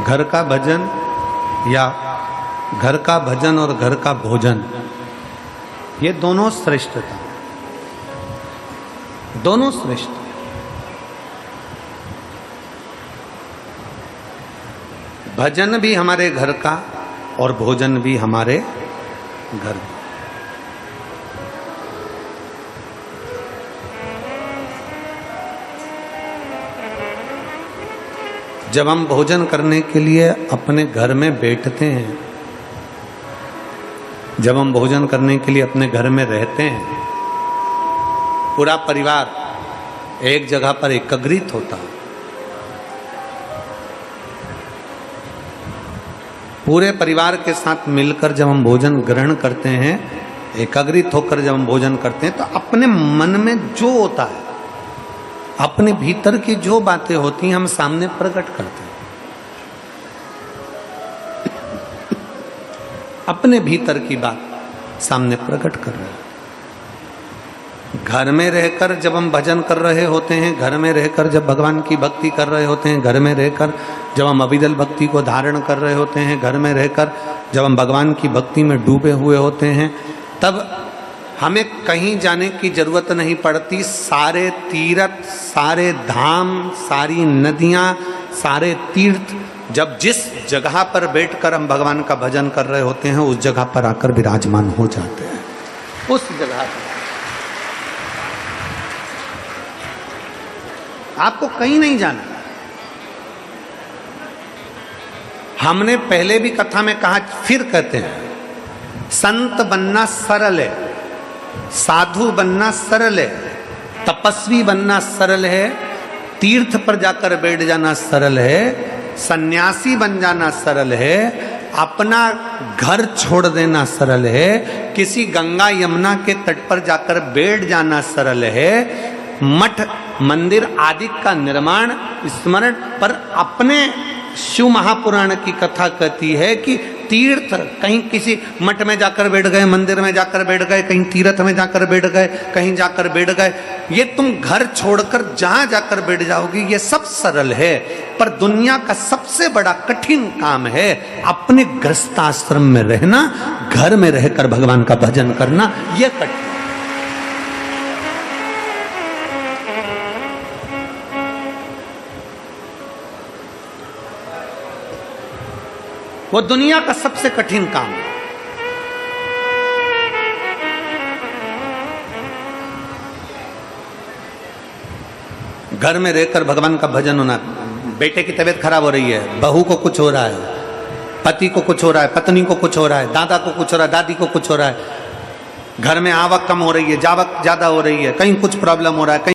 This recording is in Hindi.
घर का भजन या घर का भजन और घर का भोजन, ये दोनों श्रेष्ठता, दोनों श्रेष्ठ। भजन भी हमारे घर का और भोजन भी हमारे घर का। जब हम भोजन करने के लिए अपने घर में बैठते हैं, जब हम भोजन करने के लिए अपने घर में रहते हैं, पूरा परिवार एक जगह पर एकत्रित होता है। पूरे परिवार के साथ मिलकर जब हम भोजन ग्रहण करते हैं, एकत्रित होकर जब हम भोजन करते हैं, तो अपने मन में जो होता है, अपने भीतर की जो बातें होती हैं, हम सामने प्रकट करते हैं। अपने भीतर की बात सामने प्रकट कर रहे हैं। घर में रहकर जब हम भजन कर रहे होते हैं, घर में रहकर जब भगवान की भक्ति कर रहे होते हैं, घर में रहकर जब हम अविदल भक्ति को धारण कर रहे होते हैं, घर में रहकर जब हम भगवान की भक्ति में डूबे हुए होते हैं, तब हमें कहीं जाने की जरूरत नहीं पड़ती। सारे तीर्थ, सारे धाम, सारी नदियाँ, सारे तीर्थ जब जिस जगह पर बैठकर हम भगवान का भजन कर रहे होते हैं, उस जगह पर आकर विराजमान हो जाते हैं। उस जगह पर आपको कहीं नहीं जाना। हमने पहले भी कथा में कहा, फिर कहते हैं, संत बनना सरल है, साधु बनना सरल है, तपस्वी बनना सरल है, तीर्थ पर जाकर बैठ जाना सरल है, सन्यासी बन जाना सरल है, अपना घर छोड़ देना सरल है, किसी गंगा यमुना के तट पर जाकर बैठ जाना सरल है, मठ मंदिर आदि का निर्माण स्मरण पर अपने शिव महापुराण की कथा कहती है कि तीर्थ, कहीं किसी मठ में जाकर बैठ गए, मंदिर में जाकर बैठ गए, कहीं तीर्थ में जाकर बैठ गए, कहीं जाकर बैठ गए, ये तुम घर छोड़कर जहां जाकर बैठ जाओगी, ये सब सरल है। पर दुनिया का सबसे बड़ा कठिन काम है अपने गृहस्थाश्रम में रहना, घर में रहकर भगवान का भजन करना, यह कठिन। वो दुनिया का सबसे कठिन काम है। घर में रहकर भगवान का भजन होना। बेटे की तबीयत खराब हो रही है, बहू को कुछ हो रहा है, पति को कुछ हो रहा है, पत्नी को कुछ हो रहा है, दादा को कुछ हो रहा है, दादी को कुछ हो रहा है, घर में आवक कम हो रही है, जावक ज्यादा हो रही है, कहीं कुछ प्रॉब्लम हो रहा है, कहीं